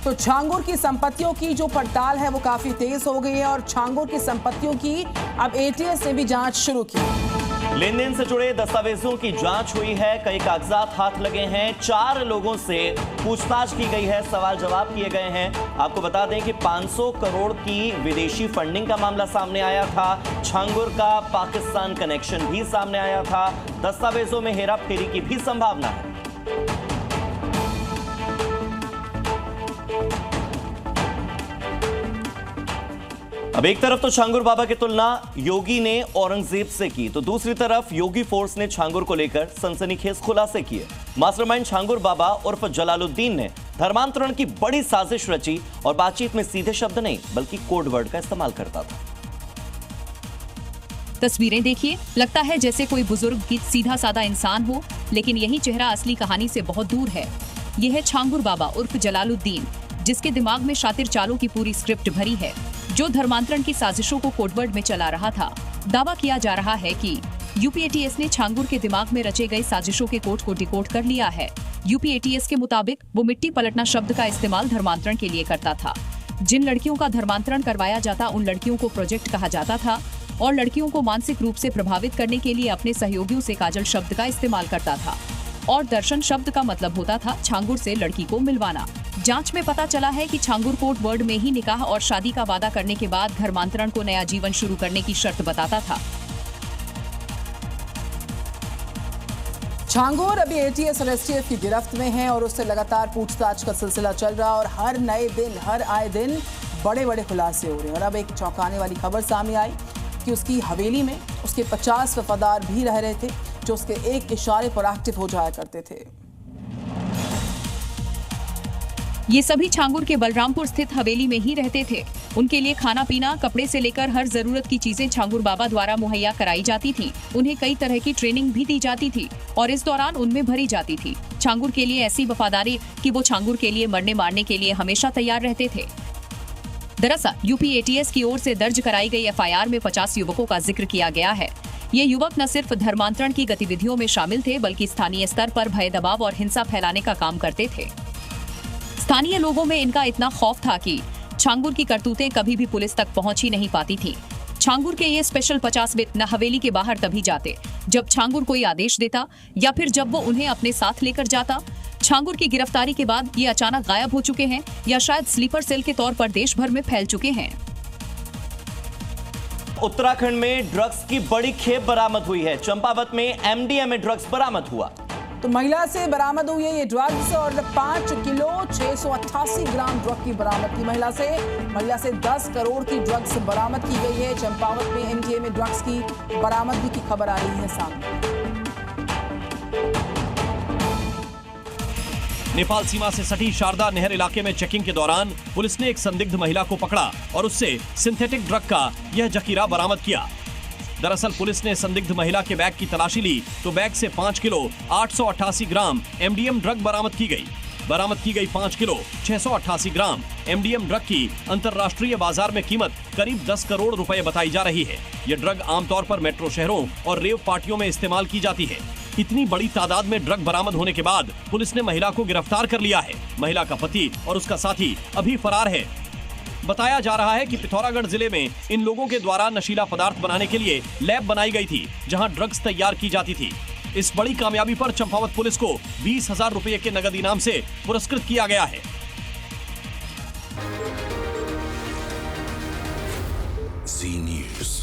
तो छांगुर की संपत्तियों की जो पड़ताल है वो काफी तेज हो गई है और छांगुर की संपत्तियों की अब एटीएस ने भी जांच शुरू की। लेन देन से जुड़े दस्तावेजों की जांच हुई है, कई कागजात हाथ लगे हैं, 4 लोगों से पूछताछ की गई है, सवाल जवाब किए गए हैं। आपको बता दें कि 500 करोड़ की विदेशी फंडिंग का मामला सामने आया था, छांगुर का पाकिस्तान कनेक्शन भी सामने आया था, दस्तावेजों में हेराफेरी की भी संभावना है। अब एक तरफ तो छांगुर बाबा की तुलना योगी ने औरंगजेब से की, तो दूसरी तरफ योगी फोर्स ने छांगुर को लेकर सनसनीखेज खुलासे किए। मास्टरमाइंड छांगुर बाबा उर्फ जलालुद्दीन ने धर्मांतरण की बड़ी साजिश रची और बातचीत में सीधे शब्द नहीं बल्कि कोड वर्ड का इस्तेमाल करता था। तस्वीरें देखिए, लगता है जैसे कोई बुजुर्ग की सीधा साधा इंसान हो, लेकिन यही चेहरा असली कहानी से बहुत दूर है। यह है छांगुर बाबा उर्फ जलालुद्दीन, जिसके दिमाग में शातिर चालों की पूरी स्क्रिप्ट भरी है, जो धर्मांतरण की साजिशों को कोडवर्ड में चला रहा था। दावा किया जा रहा है कि यूपीएटीएस ने छांगुर के दिमाग में रचे गए साजिशों के कोड को डिकोड कर लिया है। यूपीएटीएस के मुताबिक वो मिट्टी पलटना शब्द का इस्तेमाल धर्मांतरण के लिए करता था। जिन लड़कियों का धर्मांतरण करवाया जाता उन लड़कियों को प्रोजेक्ट कहा जाता था और लड़कियों को मानसिक रूप से प्रभावित करने के लिए अपने सहयोगियों से काजल शब्द का इस्तेमाल करता था और दर्शन शब्द का मतलब होता था छांगुर से लड़की को मिलवाना। जांच में पता चला है कि छांगुर कोड वर्ड में ही निकाह और शादी का वादा करने के बाद धर्मांतरण को नया जीवन शुरू करने की शर्त बताता था। छांगुर अभी एटीएस और एसटीएफ की गिरफ्त में है और उससे लगातार पूछताछ का सिलसिला चल रहा और हर आए दिन बड़े बड़े खुलासे हो रहे हैं। और अब एक चौंकाने वाली खबर सामने आई कि उसकी हवेली में उसके 50 वफादार भी रह रहे थे, जो उसके एक इशारे पर एक्टिव हो जाया करते थे। ये सभी छांगुर के बलरामपुर स्थित हवेली में ही रहते थे। उनके लिए खाना पीना, कपड़े से लेकर हर जरूरत की चीजें छांगुर बाबा द्वारा मुहैया कराई जाती थी। उन्हें कई तरह की ट्रेनिंग भी दी जाती थी और इस दौरान उनमें भरी जाती थी छांगुर के लिए ऐसी वफादारी कि वो छांगुर के लिए मरने मारने के लिए हमेशा तैयार रहते थे। दरअसल यूपीएटीएस की ओर से दर्ज कराई गई एफआईआर में 50 युवकों का जिक्र किया गया है। ये युवक न सिर्फ धर्मांतरण की गतिविधियों में शामिल थे, बल्कि स्थानीय स्तर पर भय, दबाव और हिंसा फैलाने का काम करते थे। स्थानीय लोगों में इनका इतना खौफ था कि छांगुर की करतूतें कभी भी पुलिस तक पहुंच ही नहीं पाती थी। छांगुर के ये स्पेशल 50 वित्त न हवेली के बाहर तभी जाते जब छांगुर कोई आदेश देता या फिर जब वो उन्हें अपने साथ लेकर जाता। छांगुर की गिरफ्तारी के बाद ये अचानक गायब हो चुके हैं या शायद स्लीपर सेल के तौर पर देश भर में फैल चुके हैं। उत्तराखंड में ड्रग्स की बड़ी खेप बरामद हुई है। चंपावत में एमडीएमए ड्रग्स बरामद हुआ। तो महिला से बरामद हुई है ये ड्रग्स और 5 किलो 688 ग्राम ड्रग की बरामद की। महिला से 10 करोड़ की ड्रग्स बरामद की गई है। चंपावत में एमडीएमए ड्रग्स की बरामदगी की खबर आ रही है सामने। नेपाल सीमा से सटी शारदा नहर इलाके में चेकिंग के दौरान पुलिस ने एक संदिग्ध महिला को पकड़ा और उससे सिंथेटिक ड्रग का यह जखीरा बरामद किया। दरअसल पुलिस ने संदिग्ध महिला के बैग की तलाशी ली तो बैग से 5 किलो 888 ग्राम एमडीएम ड्रग बरामद की गई। बरामद की गई 5 किलो 688 ग्राम एमडीएम ड्रग की अंतर्राष्ट्रीय बाजार में कीमत करीब 10 करोड़ रुपए बताई जा रही है। ये ड्रग आमतौर पर मेट्रो शहरों और रेव पार्टियों में इस्तेमाल की जाती है। इतनी बड़ी तादाद में ड्रग बरामद होने के बाद पुलिस ने महिला को गिरफ्तार कर लिया है। महिला का पति और उसका साथी अभी फरार है। बताया जा रहा है कि पिथौरागढ़ जिले में इन लोगों के द्वारा नशीला पदार्थ बनाने के लिए लैब बनाई गई थी, जहां ड्रग्स तैयार की जाती थी। इस बड़ी कामयाबी पर चंपावत पुलिस को 20,000 रुपए के नगद इनाम से पुरस्कृत किया गया है। Zee News।